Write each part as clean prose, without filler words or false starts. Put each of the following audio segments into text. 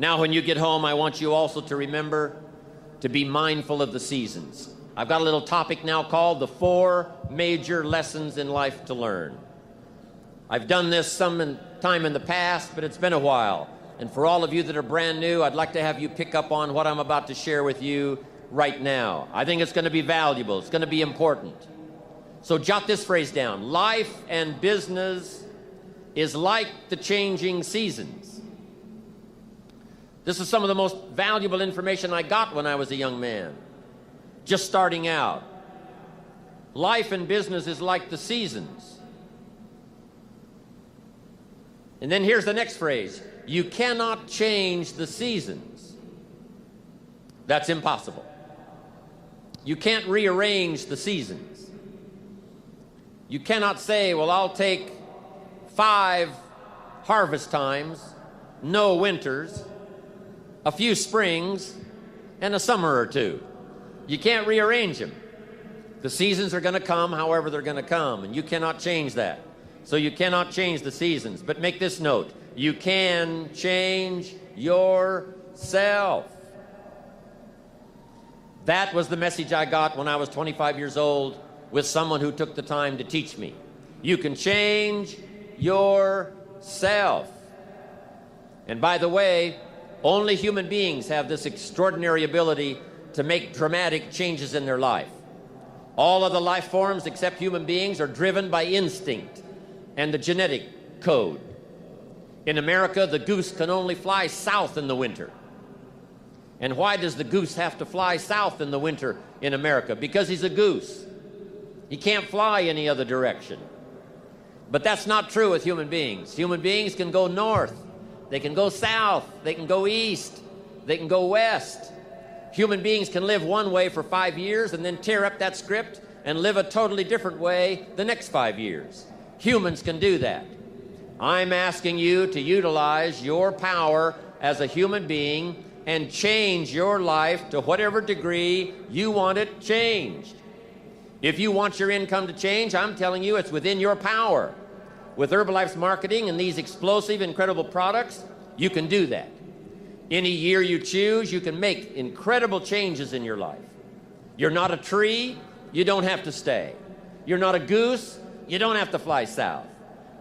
Now, when you get home, I want you also to remember to be mindful of the seasons. I've got a little topic now called the 4 major lessons in life to learn. I've done this some time in the past, but it's been a while. And for all of you that are brand new, I'd like to have you pick up on what I'm about to share with you right now. I think it's going to be valuable. It's going to be important. So jot this phrase down. Life and business is like the changing seasons. This is some of the most valuable information I got when I was a young man, just starting out. Life and business is like the seasons. And then here's the next phrase. You cannot change the seasons. That's impossible. You can't rearrange the seasons. You cannot say, well, I'll take 5 harvest times, no winters, a few springs, and a summer or 2. You can't rearrange them. The seasons are going to come however they're going to come, and you cannot change that. So you cannot change the seasons. But make this note. You can change yourself. That was the message I got when I was 25 years old with someone who took the time to teach me. You can change yourself. And by the way, only human beings have this extraordinary ability to make dramatic changes in their life. All other life forms except human beings are driven by instinct and the genetic code. In America, the goose can only fly south in the winter. And why does the goose have to fly south in the winter in America? Because he's a goose. He can't fly any other direction. But that's not true with human beings. Human beings can go north. They can go south. They can go east. They can go west. Human beings can live one way for 5 years and then tear up that script and live a totally different way the next 5 years. Humans can do that. I'm asking you to utilize your power as a human being and change your life to whatever degree you want it changed. If you want your income to change, I'm telling you it's within your power. With Herbalife's marketing and these explosive, incredible products, you can do that. Any year you choose, you can make incredible changes in your life. You're not a tree, you don't have to stay. You're not a goose, you don't have to fly south.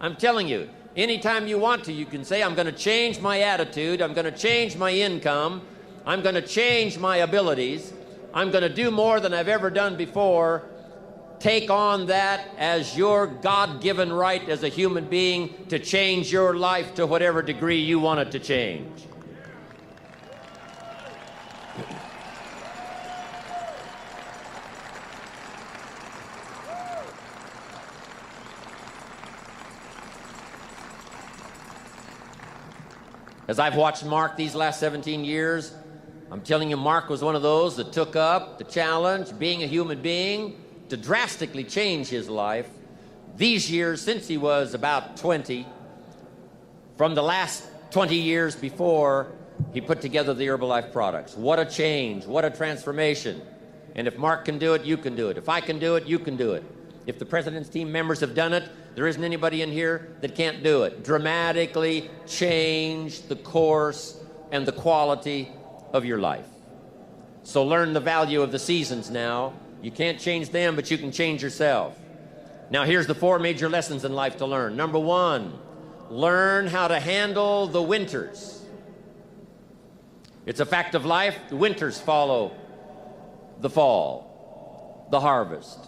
I'm telling you, anytime you want to, you can say, I'm going to change my attitude, I'm going to change my income, I'm going to change my abilities, I'm going to do more than I've ever done before. Take on that as your God-given right as a human being to change your life to whatever degree you want it to change. As I've watched Mark these last 17 years, I'm telling you, Mark was one of those that took up the challenge, being a human being, to drastically change his life. These years, since he was about 20, from the last 20 years before he put together the Herbalife products. What a change, what a transformation. And if Mark can do it, you can do it. If I can do it, you can do it. If the President's team members have done it, there isn't anybody in here that can't do it. Dramatically change the course and the quality of your life. So learn the value of the seasons now. You can't change them, but you can change yourself. Now here's the 4 major lessons in life to learn. Number 1, learn how to handle the winters. It's a fact of life. The winters follow the fall, the harvest.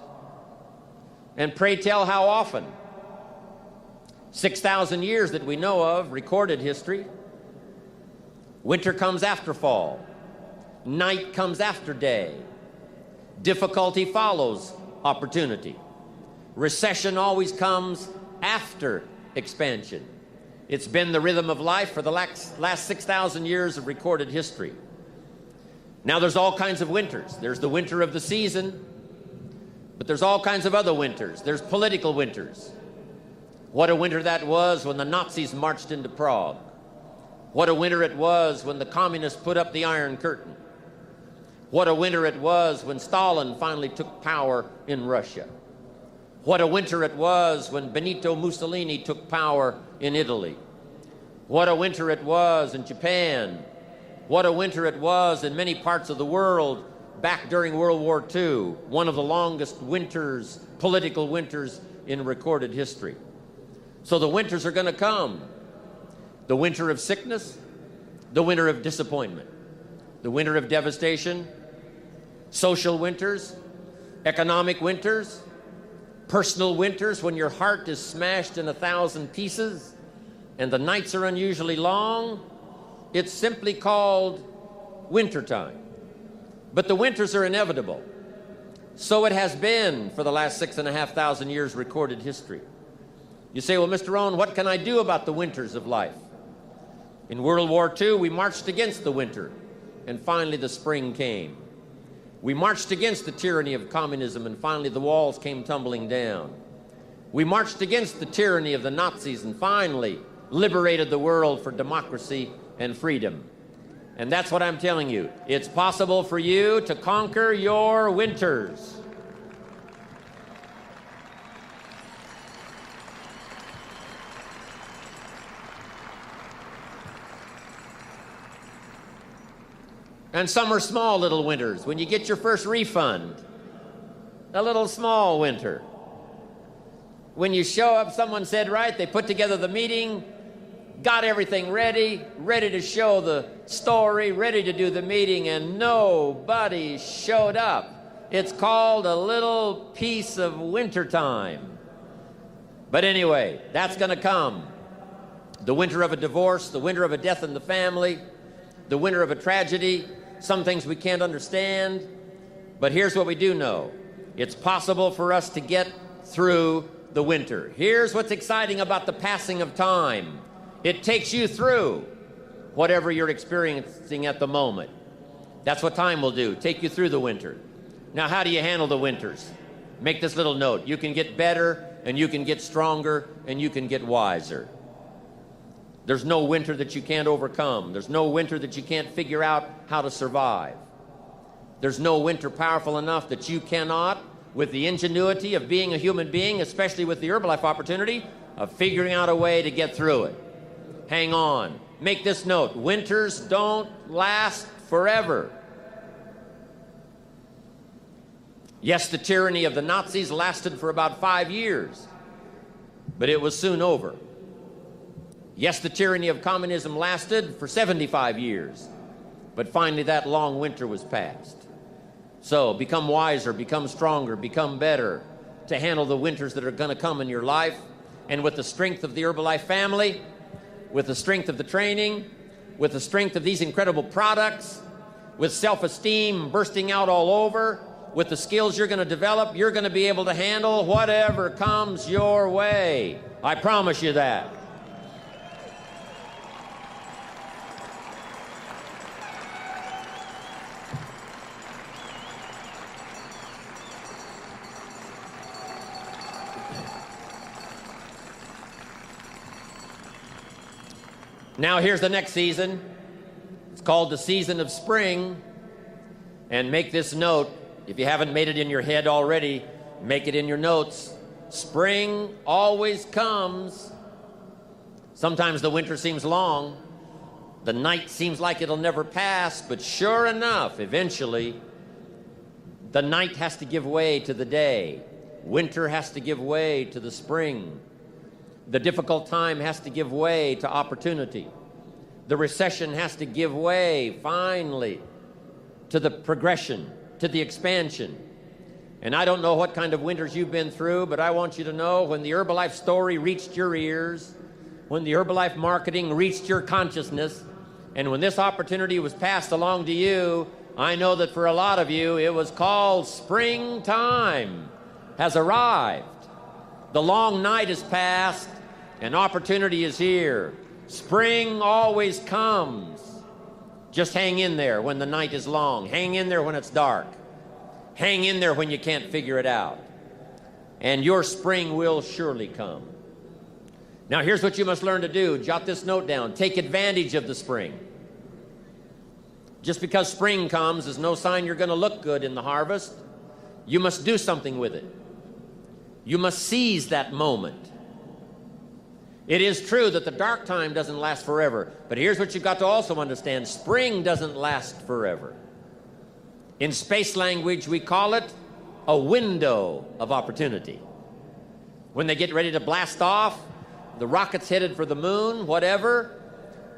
And pray tell how often. 6,000 years that we know of, recorded history. Winter comes after fall. Night comes after day. Difficulty follows opportunity. Recession always comes after expansion. It's been the rhythm of life for the last 6,000 years of recorded history. Now there's all kinds of winters. There's the winter of the season, but there's all kinds of other winters. There's political winters. What a winter that was when the Nazis marched into Prague. What a winter it was when the communists put up the Iron Curtain. What a winter it was when Stalin finally took power in Russia. What a winter it was when Benito Mussolini took power in Italy. What a winter it was in Japan what a winter it was in many parts of the world back during World War II, one of the longest winters, political winters in recorded history. So the winters are going to come. The winter of sickness, the winter of disappointment, the winter of devastation, social winters, economic winters, personal winters when your heart is smashed in 1,000 pieces and the nights are unusually long. It's simply called wintertime. But the winters are inevitable. So it has been for the last 6,500 years recorded history. You say, well, Mr. Rohn, what can I do about the winters of life? In World War II, we marched against the winter, and finally the spring came. We marched against the tyranny of communism, and finally the walls came tumbling down. We marched against the tyranny of the Nazis, and finally liberated the world for democracy and freedom. And that's what I'm telling you. It's possible for you to conquer your winters. And some are small little winters. When you get your first refund, a little small winter. When you show up, someone said, right, they put together the meeting, got everything ready to show the story, ready to do the meeting, and nobody showed up. It's called a little piece of wintertime. But anyway, that's going to come. The winter of a divorce, the winter of a death in the family, the winter of a tragedy, some things we can't understand. But here's what we do know. It's possible for us to get through the winter. Here's what's exciting about the passing of time. It takes you through whatever you're experiencing at the moment. That's what time will do, take you through the winter. Now, how do you handle the winters? Make this little note. You can get better, and you can get stronger, and you can get wiser. There's no winter that you can't overcome. There's no winter that you can't figure out how to survive. There's no winter powerful enough that you cannot, with the ingenuity of being a human being, especially with the Herbalife opportunity, of figuring out a way to get through it. Hang on. Make this note. Winters don't last forever. Yes, the tyranny of the Nazis lasted for about 5 years, but it was soon over. Yes, the tyranny of communism lasted for 75 years, but finally that long winter was past. So become wiser, become stronger, become better to handle the winters that are going to come in your life. And with the strength of the Herbalife family, with the strength of the training, with the strength of these incredible products, with self-esteem bursting out all over, with the skills you're going to develop, you're going to be able to handle whatever comes your way. I promise you that. Now here's the next season. It's called the season of spring. And make this note, if you haven't made it in your head already, make it in your notes. Spring always comes. Sometimes the winter seems long. The night seems like it'll never pass, but sure enough, eventually, the night has to give way to the day. Winter has to give way to the spring. The difficult time has to give way to opportunity. The recession has to give way, finally, to the progression, to the expansion. And I don't know what kind of winters you've been through, but I want you to know when the Herbalife story reached your ears, when the Herbalife marketing reached your consciousness, and when this opportunity was passed along to you, I know that for a lot of you, it was called springtime has arrived. The long night is past, and opportunity is here. Spring always comes. Just hang in there when the night is long. Hang in there when it's dark. Hang in there when you can't figure it out. And your spring will surely come. Now here's what you must learn to do. Jot this note down. Take advantage of the spring. Just because spring comes is no sign you're going to look good in the harvest. You must do something with it. You must seize that moment. It is true that the dark time doesn't last forever, but here's what you've got to also understand. Spring doesn't last forever. In space language, we call it a window of opportunity. When they get ready to blast off, the rocket's headed for the moon, whatever,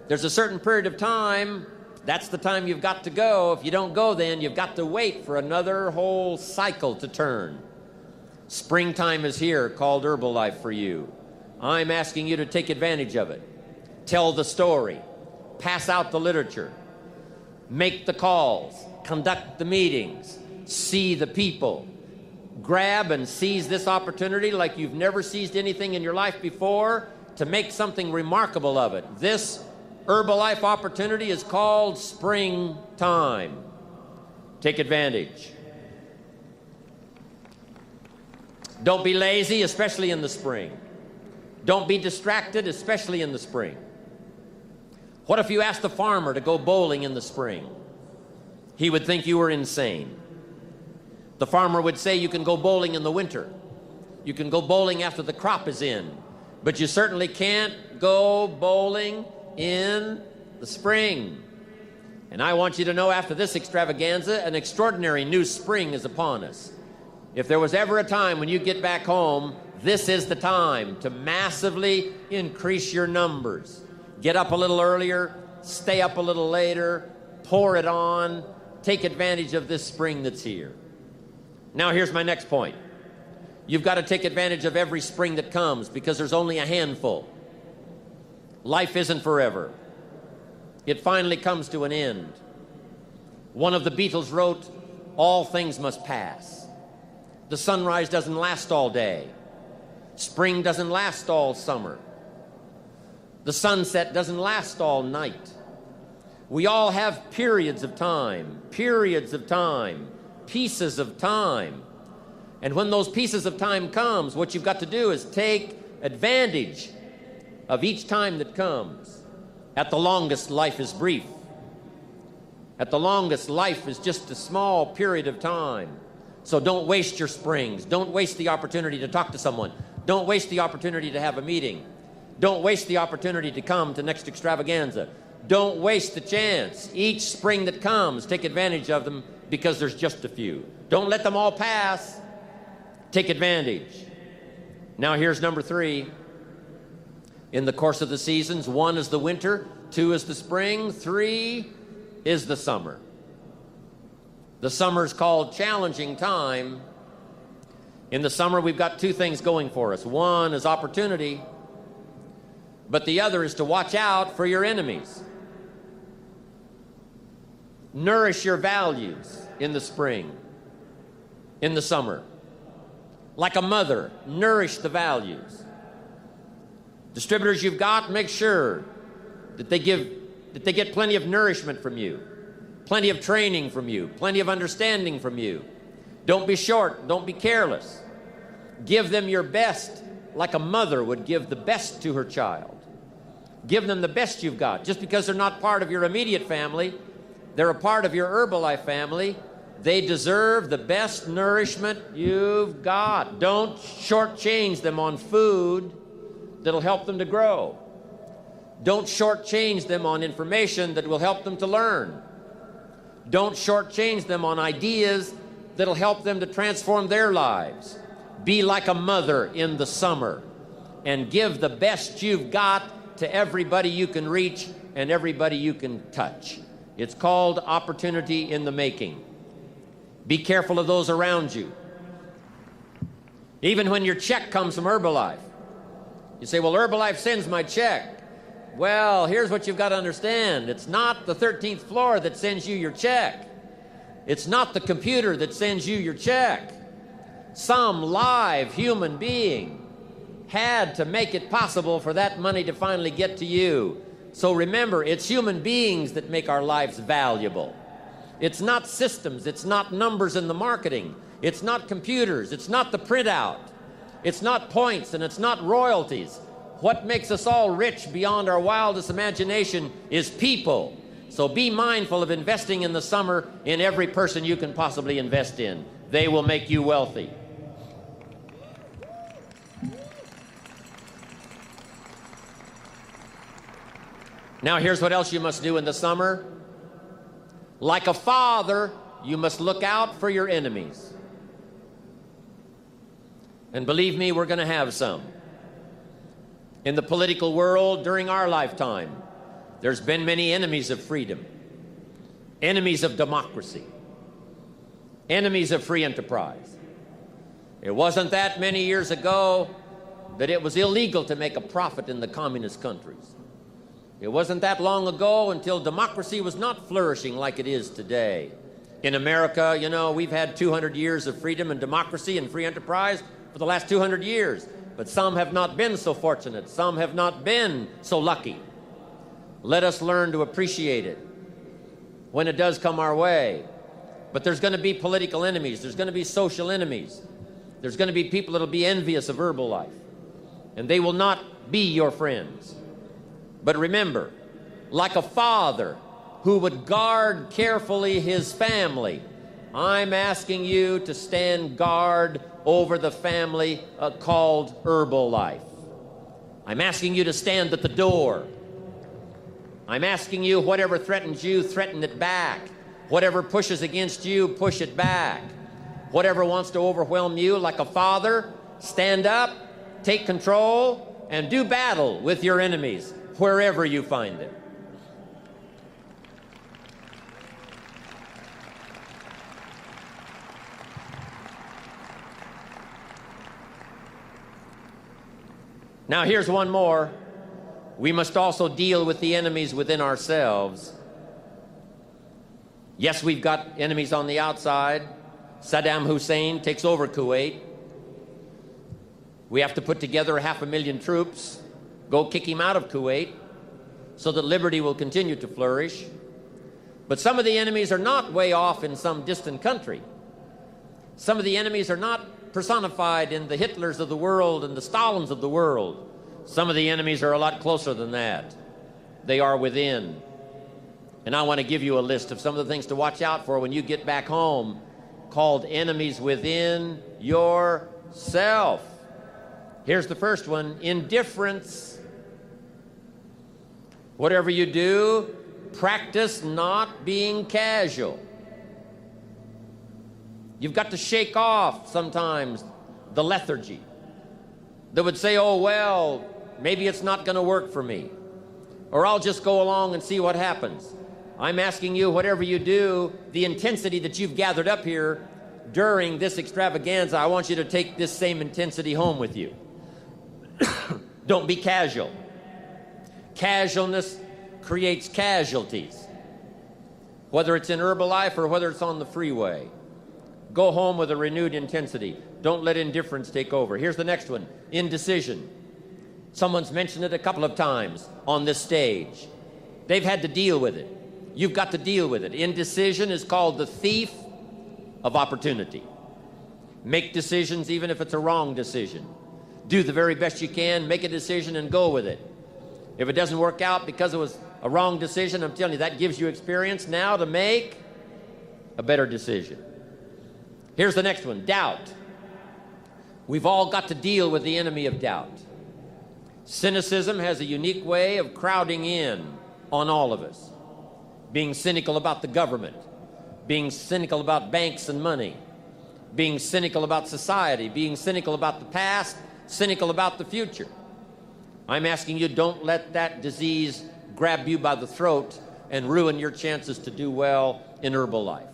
there's a certain period of time. That's the time you've got to go. If you don't go then, you've got to wait for another whole cycle to turn. Springtime is here, called Herbalife for you. I'm asking you to take advantage of it. Tell the story. Pass out the literature. Make the calls. Conduct the meetings. See the people. Grab and seize this opportunity like you've never seized anything in your life before to make something remarkable of it. This Herbalife opportunity is called springtime. Take advantage. Don't be lazy, especially in the spring. Don't be distracted, especially in the spring. What if you asked the farmer to go bowling in the spring? He would think you were insane. The farmer would say you can go bowling in the winter. You can go bowling after the crop is in. But you certainly can't go bowling in the spring. And I want you to know, after this extravaganza, an extraordinary new spring is upon us. If there was ever a time when you get back home, this is the time to massively increase your numbers. Get up a little earlier, stay up a little later, pour it on, take advantage of this spring that's here. Now here's my next point. You've got to take advantage of every spring that comes because there's only a handful. Life isn't forever. It finally comes to an end. One of the Beatles wrote, "All things must pass." The sunrise doesn't last all day. Spring doesn't last all summer. The sunset doesn't last all night. We all have periods of time, pieces of time. And when those pieces of time comes, what you've got to do is take advantage of each time that comes. At the longest, life is brief. At the longest, life is just a small period of time. So don't waste your springs. Don't waste the opportunity to talk to someone. Don't waste the opportunity to have a meeting. Don't waste the opportunity to come to next extravaganza. Don't waste the chance. Each spring that comes, take advantage of them because there's just a few. Don't let them all pass. Take advantage. Now here's number 3. In the course of the seasons, 1 is the winter, 2 is the spring, 3 is the summer. The summer is called challenging time. In the summer, we've got 2 things going for us. 1 is opportunity, but the other is to watch out for your enemies. Nourish your values in the spring, in the summer. Like a mother, nourish the values. Distributors you've got, make sure that they get plenty of nourishment from you, plenty of training from you, plenty of understanding from you. Don't be short, don't be careless. Give them your best like a mother would give the best to her child. Give them the best you've got. Just because they're not part of your immediate family, they're a part of your Herbalife family. They deserve the best nourishment you've got. Don't shortchange them on food that'll help them to grow. Don't shortchange them on information that will help them to learn. Don't shortchange them on ideas that'll help them to transform their lives. Be like a mother in the summer and give the best you've got to everybody you can reach and everybody you can touch. It's called opportunity in the making. Be careful of those around you. Even when your check comes from Herbalife, you say, well, Herbalife sends my check. Well, here's what you've got to understand. It's not the 13th floor that sends you your check. It's not the computer that sends you your check. Some live human being had to make it possible for that money to finally get to you. So remember, it's human beings that make our lives valuable. It's not systems. It's not numbers in the marketing. It's not computers. It's not the printout. It's not points and it's not royalties. What makes us all rich beyond our wildest imagination is people. So be mindful of investing in the summer in every person you can possibly invest in. They will make you wealthy. Now here's what else you must do in the summer. Like a father, you must look out for your enemies. And believe me, we're going to have some. In the political world during our lifetime, there's been many enemies of freedom, enemies of democracy, enemies of free enterprise. It wasn't that many years ago that it was illegal to make a profit in the communist countries. It wasn't that long ago until democracy was not flourishing like it is today. In America, you know, we've had 200 years of freedom and democracy and free enterprise for the last 200 years. But some have not been so fortunate. Some have not been so lucky. Let us learn to appreciate it when it does come our way. But there's going to be political enemies. There's going to be social enemies. There's going to be people that will be envious of Herbalife. And they will not be your friends. But remember, like a father who would guard carefully his family, I'm asking you to stand guard over the family called Herbalife. I'm asking you to stand at the door. I'm asking you, whatever threatens you, threaten it back. Whatever pushes against you, push it back. Whatever wants to overwhelm you, like a father, stand up, take control, and do battle with your enemies wherever you find them. Now here's one more. We must also deal with the enemies within ourselves. Yes, we've got enemies on the outside. Saddam Hussein takes over Kuwait. We have to put together 500,000 troops, go kick him out of Kuwait so that liberty will continue to flourish. But some of the enemies are not way off in some distant country. Some of the enemies are not personified in the Hitlers of the world and the Stalins of the world. Some of the enemies are a lot closer than that. They are within. And I want to give you a list of some of the things to watch out for when you get back home, called enemies within yourself. Here's the first one: indifference. Whatever you do, practice not being casual. You've got to shake off sometimes the lethargy that would say, oh, well, maybe it's not going to work for me, or I'll just go along and see what happens. I'm asking you, whatever you do, the intensity that you've gathered up here during this extravaganza, I want you to take this same intensity home with you. Don't be casual. Casualness creates casualties, whether it's in Herbalife or whether it's on the freeway. Go home with a renewed intensity. Don't let indifference take over. Here's the next one: indecision. Someone's mentioned it a couple of times on this stage. They've had to deal with it. You've got to deal with it. Indecision is called the thief of opportunity. Make decisions even if it's a wrong decision. Do the very best you can, make a decision and go with it. If it doesn't work out because it was a wrong decision, I'm telling you, that gives you experience now to make a better decision. Here's the next one: doubt. We've all got to deal with the enemy of doubt. Cynicism has a unique way of crowding in on all of us. Being cynical about the government, being cynical about banks and money, being cynical about society, being cynical about the past, cynical about the future. I'm asking you, don't let that disease grab you by the throat and ruin your chances to do well in Herbalife.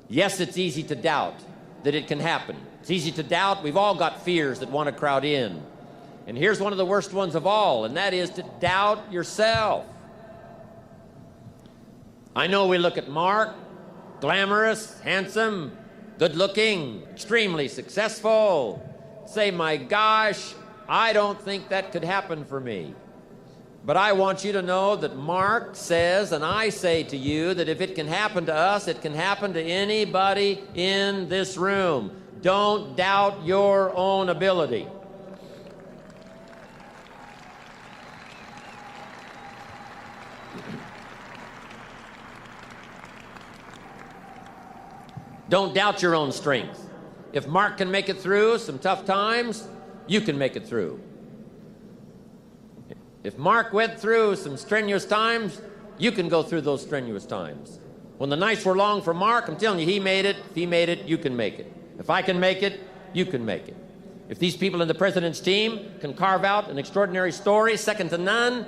Yes, it's easy to doubt that it can happen. It's easy to doubt. We've all got fears that want to crowd in. And here's one of the worst ones of all, and that is to doubt yourself. I know we look at Mark, glamorous, handsome, good-looking, extremely successful. Say, my gosh, I don't think that could happen for me. But I want you to know that Mark says, and I say to you, that if it can happen to us, it can happen to anybody in this room. Don't doubt your own ability. Don't doubt your own strength. If Mark can make it through some tough times, you can make it through. If Mark went through some strenuous times, you can go through those strenuous times. When the nights were long for Mark, I'm telling you, he made it. If he made it, you can make it. If I can make it, you can make it. If these people in the President's team can carve out an extraordinary story, second to none,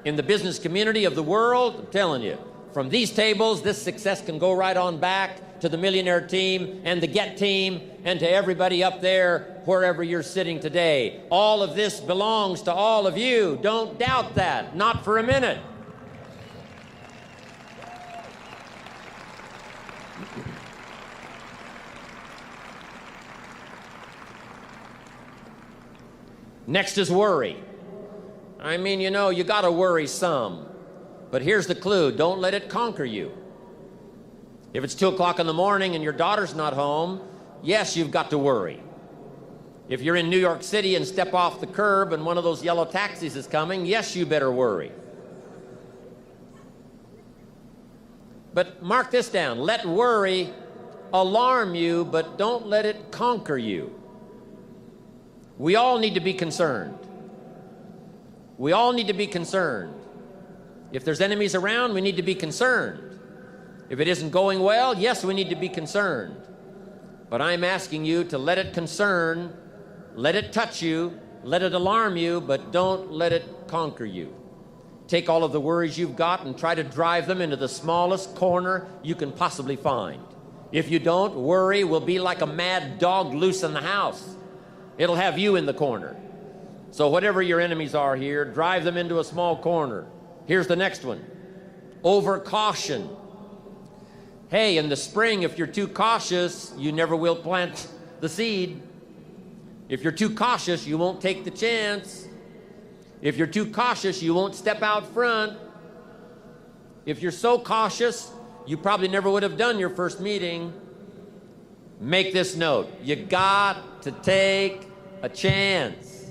in the business community of the world, I'm telling you, from these tables, this success can go right on back to the Millionaire team and the Get team and to everybody up there, wherever you're sitting today. All of this belongs to all of you. Don't doubt that, not for a minute. Next is worry. I mean, you know, you got to worry some. But here's the clue. Don't let it conquer you. If it's 2 o'clock in the morning and your daughter's not home, yes, you've got to worry. If you're in New York City and step off the curb and one of those yellow taxis is coming, yes, you better worry. But mark this down. Let worry alarm you, but don't let it conquer you. We all need to be concerned. We all need to be concerned. If there's enemies around, we need to be concerned. If it isn't going well, yes, we need to be concerned. But I'm asking you to let it concern, let it touch you, let it alarm you, but don't let it conquer you. Take all of the worries you've got and try to drive them into the smallest corner you can possibly find. If you don't, worry will be like a mad dog loose in the house. It'll have you in the corner. So whatever your enemies are here, drive them into a small corner. Here's the next one. Over caution. Hey, in the spring, if you're too cautious, you never will plant the seed. If you're too cautious, you won't take the chance. If you're too cautious, you won't step out front. If you're so cautious, you probably never would have done your first meeting. Make this note. You got to take a chance.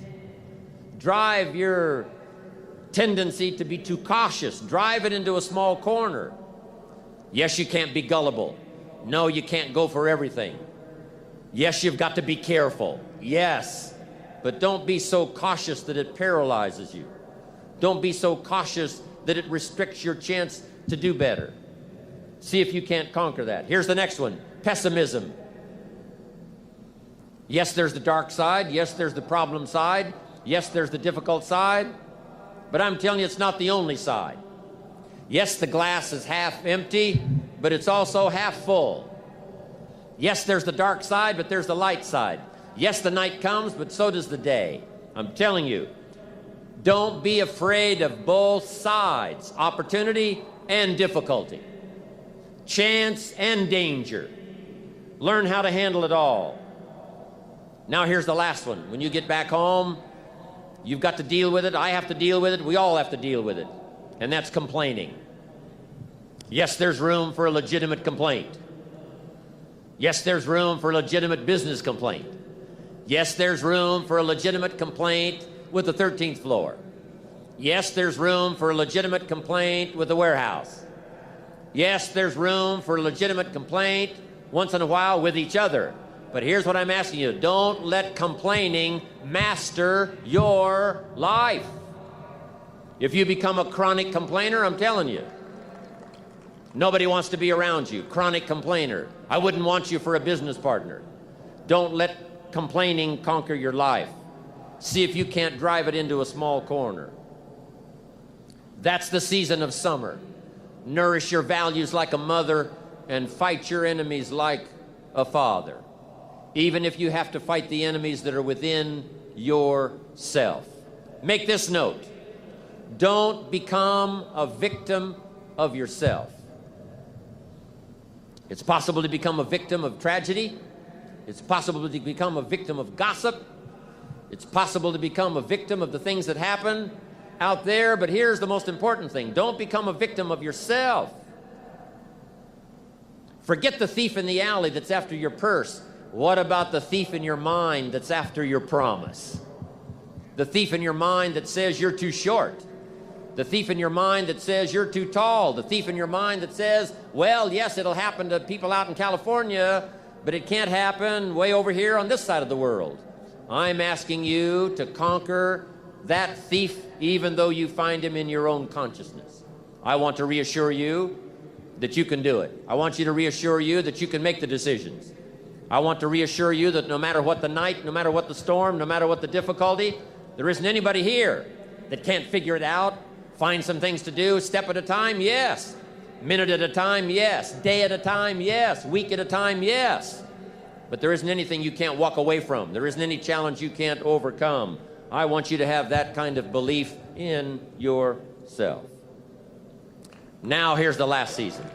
Drive your tendency to be too cautious. Drive it into a small corner. Yes, you can't be gullible. No, you can't go for everything. Yes, you've got to be careful. Yes, but don't be so cautious that it paralyzes you. Don't be so cautious that it restricts your chance to do better. See if you can't conquer that. Here's the next one. Pessimism. Yes, there's the dark side. Yes, there's the problem side. Yes, there's the difficult side. But I'm telling you, it's not the only side. Yes, the glass is half empty, but it's also half full. Yes, there's the dark side, but there's the light side. Yes, the night comes, but so does the day. I'm telling you, don't be afraid of both sides, opportunity and difficulty, chance and danger. Learn how to handle it all. Now here's the last one. When you get back home, you've got to deal with it. I have to deal with it. We all have to deal with it. And that's complaining. Yes, there's room for a legitimate complaint. Yes, there's room for a legitimate business complaint. Yes, there's room for a legitimate complaint with the 13th floor. Yes, there's room for a legitimate complaint with the warehouse. Yes, there's room for a legitimate complaint once in a while with each other. But here's what I'm asking you. Don't let complaining master your life. If you become a chronic complainer, I'm telling you, nobody wants to be around you. Chronic complainer. I wouldn't want you for a business partner. Don't let complaining conquer your life. See if you can't drive it into a small corner. That's the season of summer. Nourish your values like a mother and fight your enemies like a father. Even if you have to fight the enemies that are within yourself. Make this note. Don't become a victim of yourself. It's possible to become a victim of tragedy. It's possible to become a victim of gossip. It's possible to become a victim of the things that happen out there. But here's the most important thing. Don't become a victim of yourself. Forget the thief in the alley that's after your purse. What about the thief in your mind that's after your promise? The thief in your mind that says you're too short. The thief in your mind that says you're too tall. The thief in your mind that says, well, yes, it'll happen to people out in California, but it can't happen way over here on this side of the world. I'm asking you to conquer that thief even though you find him in your own consciousness. I want to reassure you that you can do it. I want you to reassure you that you can make the decisions. I want to reassure you that no matter what the night, no matter what the storm, no matter what the difficulty, there isn't anybody here that can't figure it out, find some things to do, step at a time, yes. Minute at a time, yes. Day at a time, yes. Week at a time, yes. But there isn't anything you can't walk away from. There isn't any challenge you can't overcome. I want you to have that kind of belief in yourself. Now here's the last season.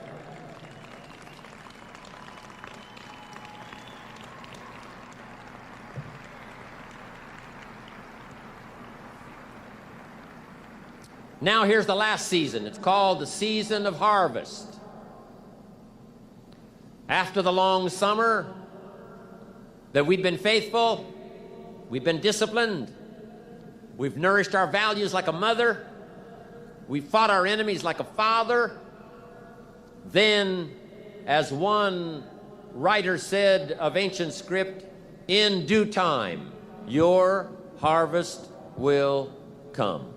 Now here's the last season. It's called the season of harvest. After the long summer that we've been faithful, we've been disciplined, we've nourished our values like a mother, we've fought our enemies like a father, then, as one writer said of ancient script, in due time, your harvest will come.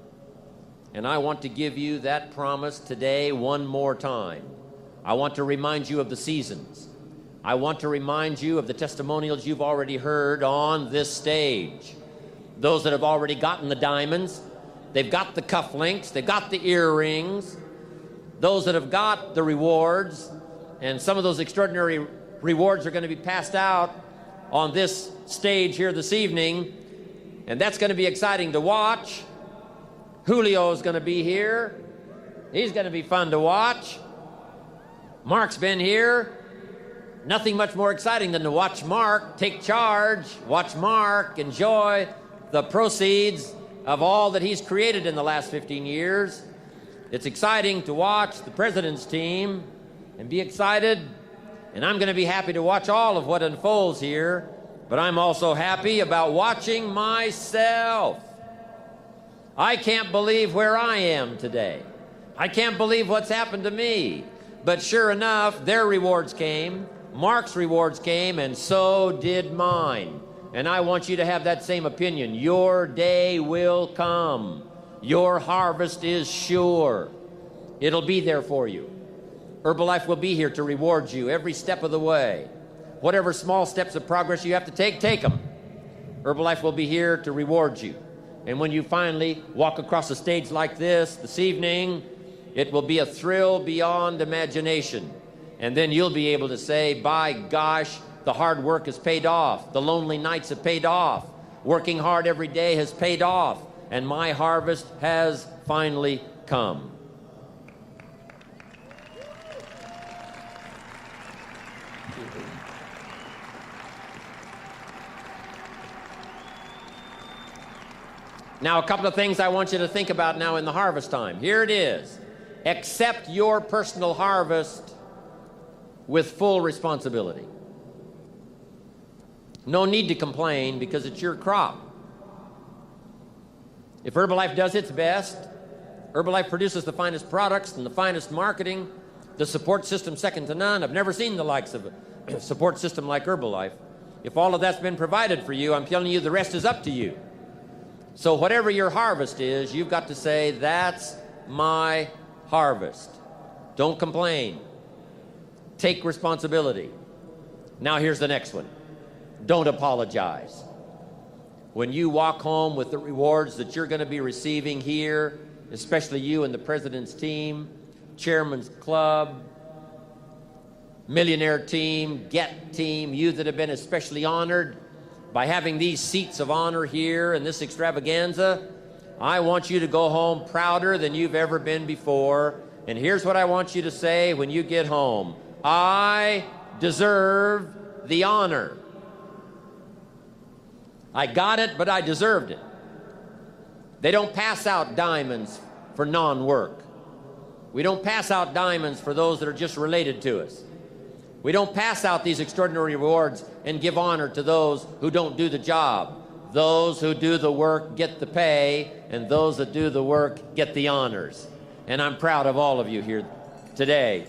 And I want to give you that promise today one more time. I want to remind you of the seasons. I want to remind you of the testimonials you've already heard on this stage. Those that have already gotten the diamonds, they've got the cufflinks, they've got the earrings. Those that have got the rewards, and some of those extraordinary rewards are going to be passed out on this stage here this evening, and that's going to be exciting to watch. Julio's going to be here. He's going to be fun to watch. Mark's been here. Nothing much more exciting than to watch Mark take charge, watch Mark enjoy the proceeds of all that he's created in the last 15 years. It's exciting to watch the president's team and be excited, and I'm going to be happy to watch all of what unfolds here, but I'm also happy about watching myself. I can't believe where I am today. I can't believe what's happened to me. But sure enough, their rewards came, Mark's rewards came, and so did mine. And I want you to have that same opinion. Your day will come. Your harvest is sure. It'll be there for you. Herbalife will be here to reward you every step of the way. Whatever small steps of progress you have to take them. Herbalife will be here to reward you. And when you finally walk across a stage like this evening, it will be a thrill beyond imagination. And then you'll be able to say, by gosh, the hard work has paid off. The lonely nights have paid off. Working hard every day has paid off. And my harvest has finally come. Now, a couple of things I want you to think about now in the harvest time. Here it is. Accept your personal harvest with full responsibility. No need to complain because it's your crop. If Herbalife does its best, Herbalife produces the finest products and the finest marketing, the support system second to none. I've never seen the likes of a support system like Herbalife. If all of that's been provided for you, I'm telling you the rest is up to you. So whatever your harvest is, you've got to say, that's my harvest. Don't complain. Take responsibility. Now here's the next one. Don't apologize. When you walk home with the rewards that you're going to be receiving here, especially you and the president's team, chairman's club, millionaire team, get team, you that have been especially honored by having these seats of honor here in this extravaganza, I want you to go home prouder than you've ever been before. And here's what I want you to say when you get home. I deserve the honor. I got it, but I deserved it. They don't pass out diamonds for non-work. We don't pass out diamonds for those that are just related to us. We don't pass out these extraordinary rewards and give honor to those who don't do the job. Those who do the work get the pay, and those that do the work get the honors. And I'm proud of all of you here today.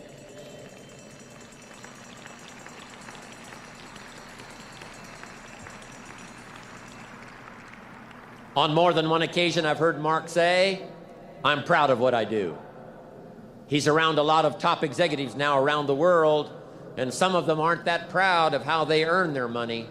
On more than one occasion, I've heard Mark say, "I'm proud of what I do." He's around a lot of top executives now around the world, and some of them aren't that proud of how they earn their money.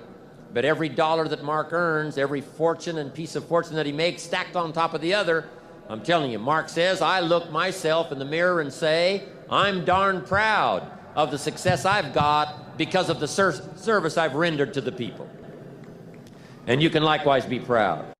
But every dollar that Mark earns, every fortune and piece of fortune that he makes stacked on top of the other, I'm telling you, Mark says, I look myself in the mirror and say, I'm darn proud of the success I've got because of the service I've rendered to the people. And you can likewise be proud.